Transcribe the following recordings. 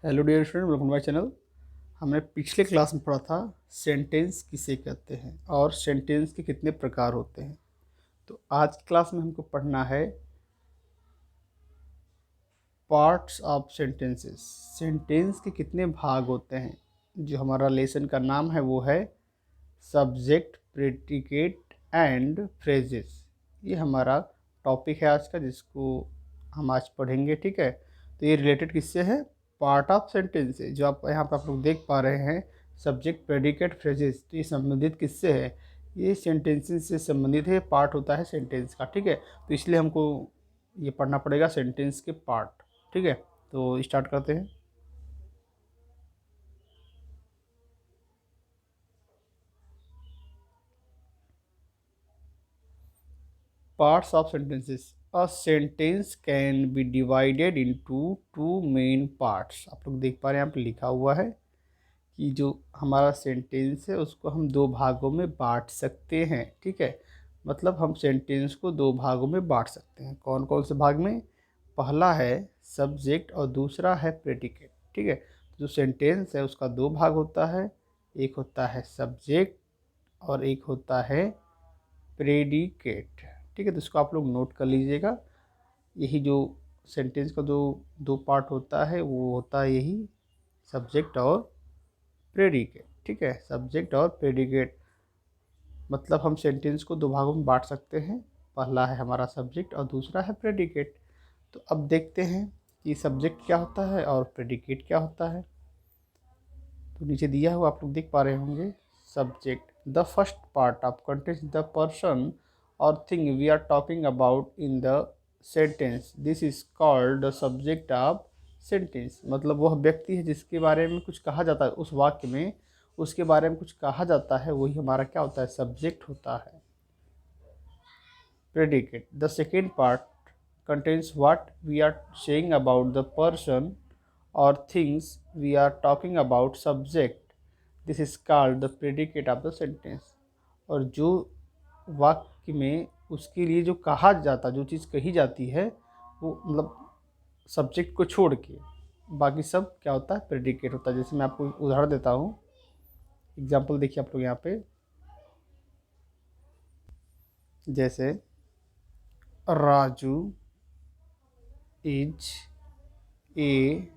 Hello dear student, welcome my channel. हमने पिछले class में पढ़ा था सेंटेंस किसे कहते हैं और सेंटेंस के कितने प्रकार होते हैं। तो आज की क्लास में हमको पढ़ना है पार्ट्स ऑफ सेंटेंसेस। सेंटेंस के कितने भाग होते हैं। जो हमारा लेसन का नाम है वो है सब्जेक्ट, प्रेडिकेट एंड फ्रेजेस। ये हमारा टॉपिक है आज का, जिसको हम आज पढ़ेंगे। ठीक है, तो ये रिलेटेड किससे है? पार्ट ऑफ सेंटेंस है। जो आप यहाँ पर आप लोग देख पा रहे हैं सब्जेक्ट, प्रेडिकेट, फ्रेजेस, तो ये संबंधित किससे है? ये सेंटेंसेस से संबंधित है, पार्ट होता है सेंटेंस का। ठीक है, तो इसलिए हमको ये पढ़ना पड़ेगा सेंटेंस के पार्ट। ठीक है, तो स्टार्ट करते हैं। Parts of sentences. A sentence can be divided into two main parts. आप लोग देख पा रहे हैं यहाँ पे लिखा हुआ है कि जो हमारा सेंटेंस है उसको हम दो भागों में बांट सकते हैं। ठीक है, मतलब हम सेंटेंस को दो भागों में बांट सकते हैं। कौन कौन से भाग में? पहला है सब्जेक्ट और दूसरा है प्रेडिकेट। ठीक है, जो सेंटेंस है उसका दो भाग होता है, एक होता है सब्जेक्ट और एक होता है प्रेडिकेट। ठीक है, तो इसको आप लोग नोट कर लीजिएगा। यही जो सेंटेंस का जो दो पार्ट होता है वो होता है यही सब्जेक्ट और प्रेडिकेट। ठीक है, सब्जेक्ट और प्रेडिकेट मतलब हम सेंटेंस को दो भागों में बांट सकते हैं। पहला है हमारा सब्जेक्ट और दूसरा है प्रेडिकेट। तो अब देखते हैं कि सब्जेक्ट क्या होता है और प्रेडिकेट क्या होता है। तो नीचे दिया हुआ आप लोग देख पा रहे होंगे। Subject, the first part of contains the person और thing we are talking about in the sentence, this is called the subject of sentence. मतलब वह व्यक्ति है जिसके बारे में कुछ कहा जाता है, उस वाक्य में उसके बारे में कुछ कहा जाता है, वही हमारा क्या होता है? सब्जेक्ट होता है। Predicate, the second part contains what we are saying about the person or things we are talking about, subject, this is called the predicate of the sentence। और जो वाक्य में उसके लिए जो कहा जाता, जो चीज़ कही जाती है, वो मतलब सब्जेक्ट को छोड़ के बाकी सब क्या होता है? प्रेडिकेट होता है। जैसे मैं आपको उदाहरण देता हूँ, एग्जाम्पल देखिए आप लोग यहाँ पे। जैसे Raju is a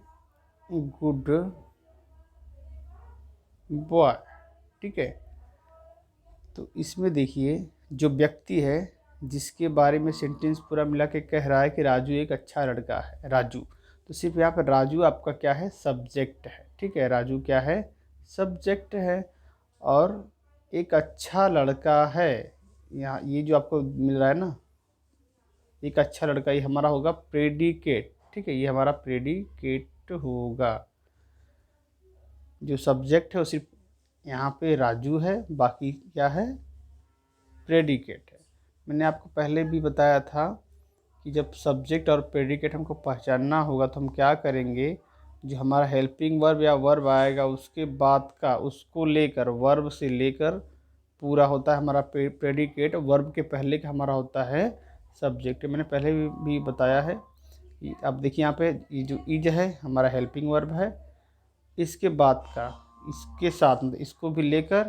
good boy. ठीक है, तो इसमें देखिए जो व्यक्ति है जिसके बारे में सेंटेंस पूरा मिला के कह रहा है कि राजू एक अच्छा लड़का है, राजू, तो सिर्फ यहाँ पर राजू आपका क्या है? सब्जेक्ट है। ठीक है, राजू क्या है? सब्जेक्ट है। और एक अच्छा लड़का है, यहाँ ये जो आपको मिल रहा है ना, एक अच्छा लड़का, ये हमारा होगा प्रेडिकेट। ठीक है, ये हमारा प्रेडिकेट होगा। जो सब्जेक्ट है वो सिर्फ यहाँ पे राजू है, बाकी क्या है? प्रेडिकेट है। मैंने आपको पहले भी बताया था कि जब सब्जेक्ट और प्रेडिकेट हमको पहचानना होगा तो हम क्या करेंगे? जो हमारा हेल्पिंग वर्ब या वर्ब आएगा उसके बाद का, उसको लेकर, वर्ब से लेकर पूरा होता है हमारा प्रेडिकेट। वर्ब के पहले का हमारा होता है सब्जेक्ट। मैंने पहले भी बताया है। अब देखिए यहाँ पे ये जो इज है हमारा हेल्पिंग वर्ब है, इसके बाद का, इसके साथ मतलब इसको भी लेकर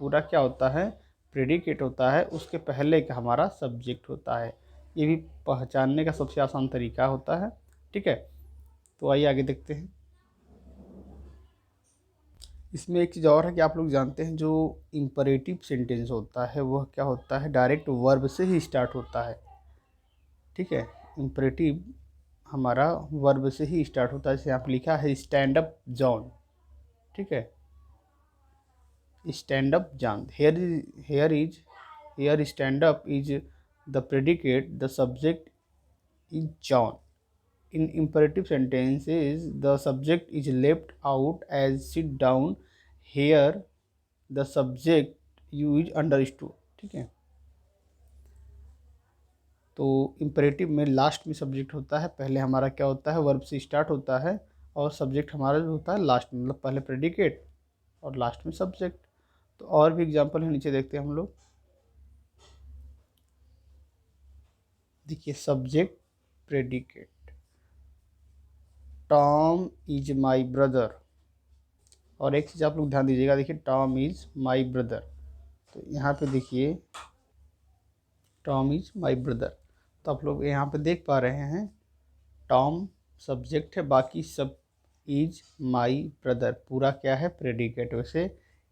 पूरा क्या होता है? प्रेडिकेट होता है। उसके पहले का हमारा सब्जेक्ट होता है। ये भी पहचानने का सबसे आसान तरीका होता है। ठीक है, तो आइए आगे देखते हैं। इसमें एक चीज़ और है कि आप लोग जानते हैं जो इम्परेटिव सेंटेंस होता है वह क्या होता है? डायरेक्ट वर्ब से ही स्टार्ट होता है। ठीक है, इम्परेटिव हमारा वर्ब से ही स्टार्ट होता है। जैसे यहाँ पे लिखा है स्टैंड अप जॉन। ठीक है, stand up John, here stand up is the predicate, the subject is John. In imperative sentences the subject is left out as sit down, here the subject use understood। ठीक है, तो imperative में last में subject होता है, पहले हमारा क्या होता है? वर्ब से स्टार्ट होता है और सब्जेक्ट हमारा जो होता है लास्ट में, मतलब पहले प्रेडिकेट और लास्ट में सब्जेक्ट। तो और भी एग्जांपल है, नीचे देखते हैं हम लोग। देखिए subject, predicate, Tom is my brother. और एक चीज़ आप लोग ध्यान दीजिएगा, देखिए टॉम इज माई ब्रदर, तो यहाँ पे देखिए टॉम इज माई ब्रदर, तो आप लोग यहाँ पे देख पा रहे हैं टॉम सब्जेक्ट है, बाकी सब इज माई ब्रदर पूरा क्या है, प्रेडिकेट। वैसे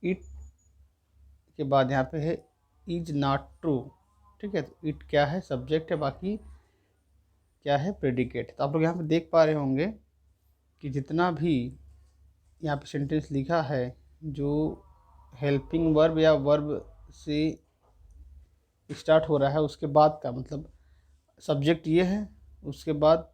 इट के बाद यहाँ पे है इज नॉट ट्रू, ठीक है, तो इट क्या है, सब्जेक्ट है, बाकी क्या है, प्रेडिकेट। तो आप लोग यहाँ पे देख पा रहे होंगे कि जितना भी यहाँ पे सेंटेंस लिखा है जो हेल्पिंग वर्ब या वर्ब से स्टार्ट हो रहा है, उसके बाद का मतलब सब्जेक्ट ये है, उसके बाद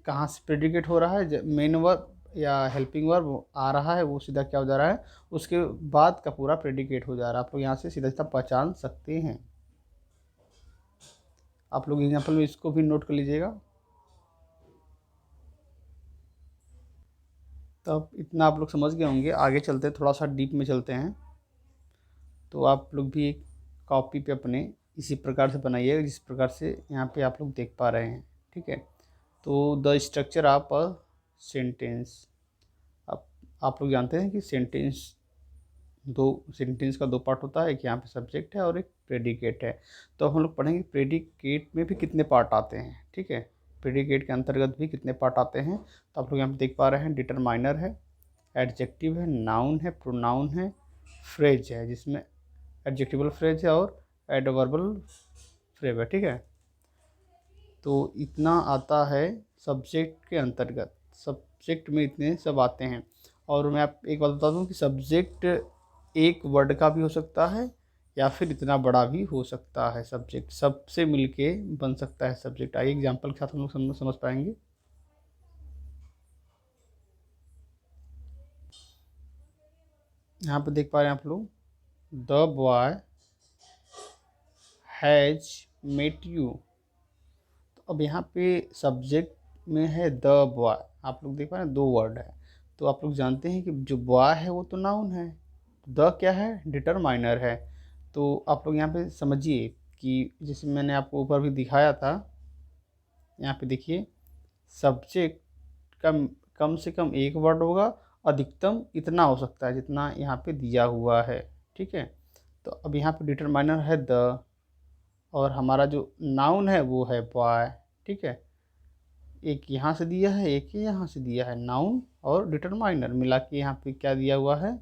कहाँ से प्रेडिकेट हो रहा है, मेन वर्ब या हेल्पिंग वर्ब आ रहा है, वो सीधा क्या हो जा रहा है, उसके बाद का पूरा प्रेडिकेट हो जा रहा है। आप लोग यहाँ से सीधा सीधा पहचान सकते हैं। आप लोग एग्जाम्पल में इसको भी नोट कर लीजिएगा। तब इतना आप लोग समझ गए होंगे। आगे चलते हैं, थोड़ा सा डीप में चलते हैं। तो आप लोग भी एक कॉपी पे अपने इसी प्रकार से बनाइएगा जिस प्रकार से यहाँ पे आप लोग देख पा रहे हैं, ठीक है। तो the structure of a sentence, आप लोग जानते हैं कि सेंटेंस का दो पार्ट होता है, एक यहाँ पे सब्जेक्ट है और एक प्रेडिकेट है। तो हम लोग पढ़ेंगे प्रेडिकेट में भी कितने पार्ट आते हैं, ठीक है, प्रेडिकेट के अंतर्गत भी कितने पार्ट आते हैं। तो आप लोग यहाँ पे देख पा रहे हैं डिटरमाइनर है, एडजेक्टिव है, नाउन है, प्रोनाउन है, फ्रेज है, जिसमें एडजेक्टिवल फ्रेज है और एडवर्बल फ्रेज है, ठीक है। तो इतना आता है सब्जेक्ट के अंतर्गत, सब्जेक्ट में इतने सब आते हैं। और मैं आप एक बात बता दूं कि सब्जेक्ट एक वर्ड का भी हो सकता है या फिर इतना बड़ा भी हो सकता है। सब्जेक्ट सबसे मिलके बन सकता है सब्जेक्ट। आइए एग्जांपल के साथ हम लोग समझ पाएंगे। यहाँ पे देख पा रहे हैं आप लोग, the boy has met you. तो अब यहाँ पे सब्जेक्ट में है द बॉय, आप लोग देख पा रहे हैं दो वर्ड है। तो आप लोग जानते हैं कि जो बॉय है वो तो नाउन है, द क्या है, डिटरमाइनर है। तो आप लोग यहाँ पे समझिए कि जैसे मैंने आपको ऊपर भी दिखाया था, यहाँ पे देखिए सब्जेक्ट कम से कम एक वर्ड होगा, अधिकतम इतना हो सकता है जितना यहाँ पे दिया हुआ है, ठीक है। तो अब यहाँ पे डिटरमाइनर है द, और हमारा जो नाउन है वो है बॉय, ठीक है। एक यहाँ से दिया है, एक यहाँ से दिया है, नाउन और डिटरमाइनर मिला के यहाँ पे क्या दिया हुआ है,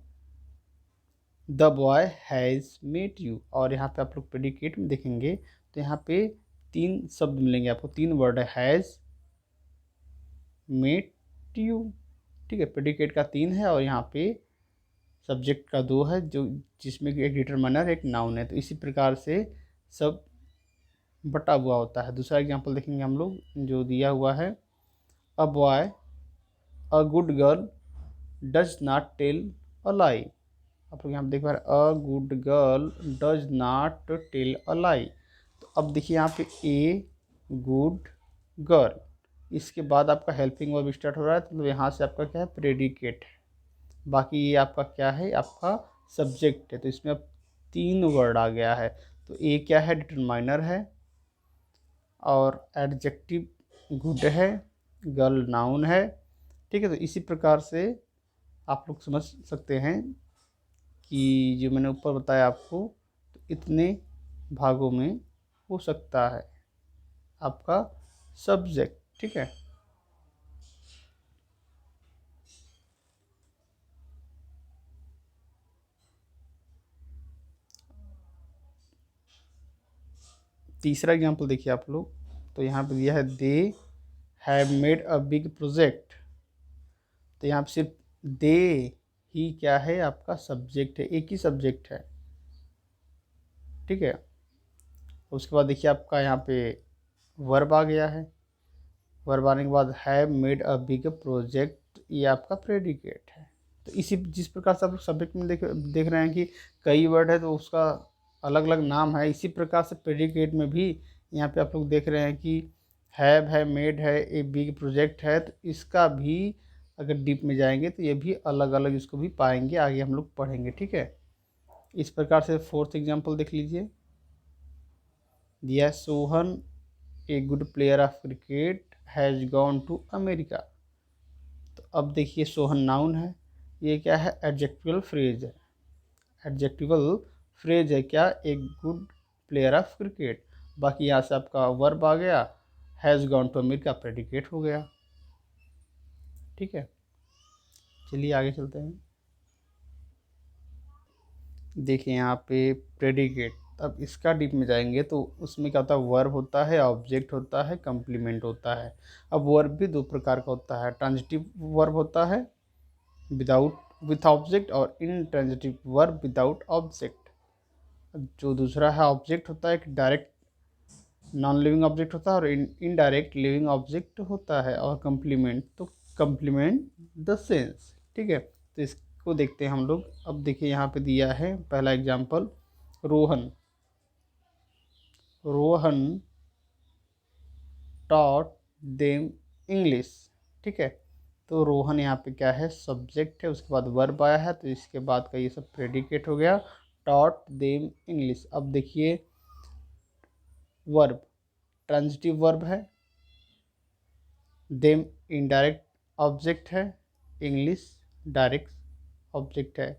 the boy has met you. और यहाँ पे आप लोग प्रेडिकेट में देखेंगे तो यहाँ पे तीन शब्द मिलेंगे आपको, तीन वर्ड है, हैज़ मेट यू, ठीक है। प्रेडिकेट का तीन है और यहाँ पे सब्जेक्ट का दो है, जो जिसमें एक डिटरमाइनर एक नाउन है। तो इसी प्रकार से सब बटा हुआ होता है। दूसरा एग्जांपल देखेंगे हम लोग जो दिया हुआ है, a boy a good girl does not tell a lie. आप लोग यहाँ पे देख पा रहे हैं, a good girl does not tell a lie. तो अब देखिए यहाँ पे ए गुड गर्ल, इसके बाद आपका हेल्पिंग वर्ब स्टार्ट हो रहा है, तो यहाँ से आपका क्या है, प्रेडिकेट है। बाकी ये आपका क्या है, आपका सब्जेक्ट है। तो इसमें अब तीन वर्ड आ गया है। तो ए क्या है, डिटरमाइनर है, और एडजेक्टिव गुड है, गर्ल नाउन है, ठीक है। तो इसी प्रकार से आप लोग समझ सकते हैं कि जो मैंने ऊपर बताया आपको, तो इतने भागों में हो सकता है आपका सब्जेक्ट, ठीक है। तीसरा एग्जांपल देखिए आप लोग, तो यहाँ पे दिया है they have made a big project. तो यहाँ पे सिर्फ दे ही क्या है, आपका सब्जेक्ट है, एक ही सब्जेक्ट है, ठीक है। उसके बाद देखिए आपका यहाँ पे वर्ब आ गया है, वर्ब आने के बाद have made a big project, ये आपका प्रेडिकेट है। तो इसी जिस प्रकार से आप सब्जेक्ट में देख रहे हैं कि कई वर्ड है तो उसका अलग अलग नाम है, इसी प्रकार से प्रेडिकेट में भी यहाँ पे आप लोग देख रहे हैं कि हैव है, मेड है, ए बिग प्रोजेक्ट है। तो इसका भी अगर डीप में जाएंगे तो ये भी अलग अलग इसको भी पाएंगे, आगे हम लोग पढ़ेंगे, ठीक है। इस प्रकार से फोर्थ एग्जाम्पल देख लीजिए, दिया Sohan a good player of cricket has gone to America. अब देखिए सोहन नाउन है, ये क्या है, एडजेक्टिवल फ्रेज है। एडजेक्टिवल फ्रेज है क्या, एक गुड प्लेयर ऑफ क्रिकेट। बाकी यहाँ से आपका वर्ब आ गया, हैज़ गॉन टू अमीर का प्रेडिकेट हो गया। ठीक है, चलिए आगे चलते हैं। देखिए यहाँ पे प्रेडिकेट, अब इसका डीप में जाएंगे तो उसमें क्या होता है, वर्ब होता है, ऑब्जेक्ट होता है, कंप्लीमेंट होता है। अब वर्ब भी दो प्रकार का होता है, ट्रांजिटिव वर्ब होता है विदाउट विथ ऑब्जेक्ट, और इनट्रांजिटिव वर्ब विदाउट ऑब्जेक्ट। जो दूसरा है ऑब्जेक्ट होता है, एक डायरेक्ट नॉन लिविंग ऑब्जेक्ट होता है, और इनडायरेक्ट लिविंग ऑब्जेक्ट होता है। और कंप्लीमेंट तो कंप्लीमेंट द सेंस। ठीक है, तो इसको देखते हैं हम लोग। अब देखिए यहाँ पे दिया है पहला example, Rohan. Rohan taught them English. ठीक है, तो रोहन यहाँ पे क्या है, सब्जेक्ट है, उसके बाद वर्ब आया है, तो इसके बाद का ये सब प्रेडिकेट हो गया, टॉट देम इंग्लिश। अब देखिए वर्ब ट्रांजिटिव वर्ब है, देम इनडायरेक्ट ऑब्जेक्ट है, इंग्लिश डायरेक्ट ऑब्जेक्ट है,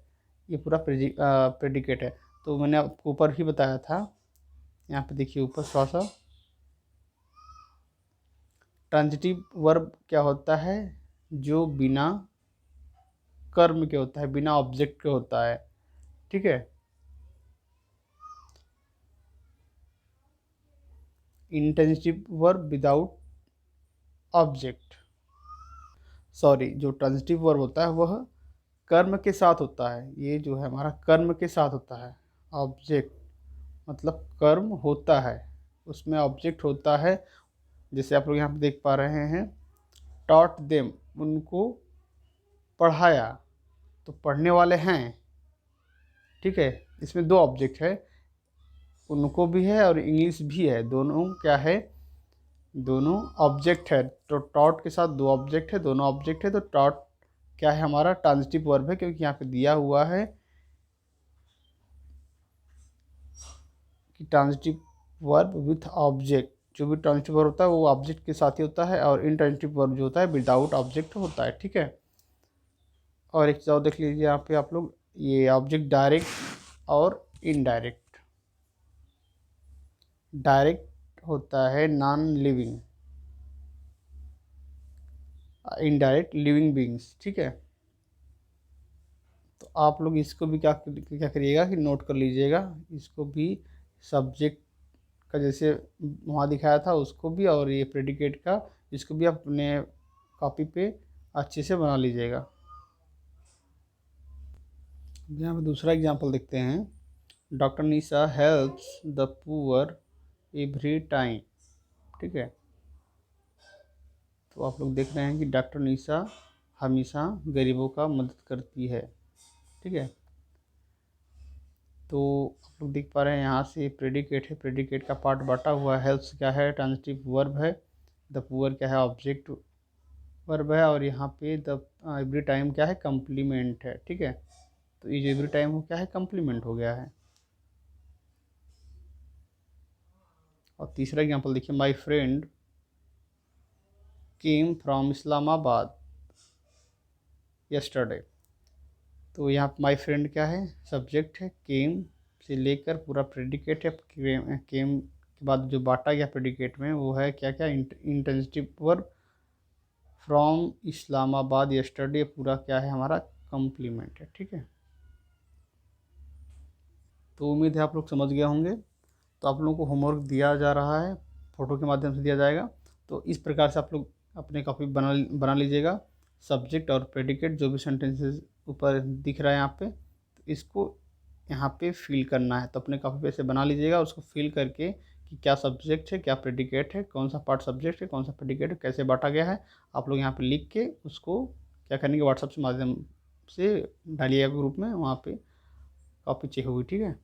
ये पूरा प्रेडिकेट है। तो मैंने आपको ऊपर ही बताया था, यहाँ पे देखिए ऊपर थोड़ा सा, ट्रांजिटिव वर्ब क्या होता है, जो बिना कर्म के होता है, बिना ऑब्जेक्ट के होता है। ठीक है, intensive verb without object, sorry, जो ट्रांजिटिव वर्ब होता है वह कर्म के साथ होता है, ये जो है हमारा कर्म के साथ होता है। ऑब्जेक्ट मतलब कर्म होता है, उसमें ऑब्जेक्ट होता है। जैसे आप लोग यहाँ पे देख पा रहे हैं, टॉट देम, उनको पढ़ाया, तो पढ़ने वाले हैं। ठीक है, इसमें दो ऑब्जेक्ट है, उनको भी है और इंग्लिश भी है, दोनों क्या है, दोनों ऑब्जेक्ट है। तो टॉट के साथ दो ऑब्जेक्ट है, दोनों ऑब्जेक्ट है, तो टॉट क्या है, हमारा ट्रांजिटिव वर्ब है, क्योंकि यहाँ पे दिया हुआ है कि ट्रांजिटिव वर्ब विथ ऑब्जेक्ट। जो भी ट्रांजिटिव वर्ब होता है वो ऑब्जेक्ट के साथ ही होता है, और इनट्रांजिटिव वर्ब जो होता है विदाउट ऑब्जेक्ट होता है। ठीक है, और एक चीज़ और देख लीजिए यहाँ पे आप लोग, ये ऑब्जेक्ट डायरेक्ट और इनडायरेक्ट। डायरेक्ट होता है non living, indirect living beings. ठीक है, तो आप लोग इसको भी क्या क्या करिएगा कि नोट कर लीजिएगा, इसको भी सब्जेक्ट का जैसे वहाँ दिखाया था उसको भी, और ये प्रेडिकेट का इसको भी आप अपने कॉपी पे अच्छे से बना लीजिएगा। यहाँ पे दूसरा एग्जांपल देखते हैं, doctor Nisha helps the poor every time. ठीक है, तो आप लोग देख रहे हैं कि डॉक्टर निशा हमेशा गरीबों का मदद करती है। ठीक है, तो आप लोग देख पा रहे हैं यहाँ से प्रेडिकेट है, प्रेडिकेट का पार्ट बांटा हुआ है। हेल्प्स क्या है, ट्रांजिटिव वर्ब है, द पुअर क्या है, ऑब्जेक्ट वर्ब है, और यहाँ पे द एवरी टाइम क्या है, कम्प्लीमेंट है। ठीक है, तो ये जो एवरी टाइम हो क्या है, कम्प्लीमेंट हो गया है। और तीसरा एग्जांपल देखिए, my friend came from Islamabad yesterday. तो यहाँ माय फ्रेंड क्या है, सब्जेक्ट है, केम से लेकर पूरा प्रेडिकेट है, केम के बाद जो बांटा गया प्रेडिकेट में वो है क्या क्या, intensive verb, from Islamabad yesterday पूरा क्या है हमारा, कम्प्लीमेंट है। ठीक है, तो उम्मीद है आप लोग समझ गए होंगे। तो आप लोगों को होमवर्क दिया जा रहा है, फ़ोटो के माध्यम से दिया जाएगा, तो इस प्रकार से आप लोग अपने कॉपी बना लीजिएगा। सब्जेक्ट और प्रेडिकेट जो भी सेंटेंसेस ऊपर दिख रहा है यहाँ पे, तो इसको यहाँ पे फिल करना है, तो अपने कॉपी पे से बना लीजिएगा, उसको फिल करके कि क्या सब्जेक्ट है, क्या प्रेडिकेट है, कौन सा पार्ट सब्जेक्ट है, कौन सा प्रेडिकेट है, कैसे बांटा गया है, आप लोग यहाँ पे लिख के उसको क्या करने के व्हाट्सएप से माध्यम से डालिएगा ग्रुप में, वहाँ पे कॉपी चेक होगी। ठीक है।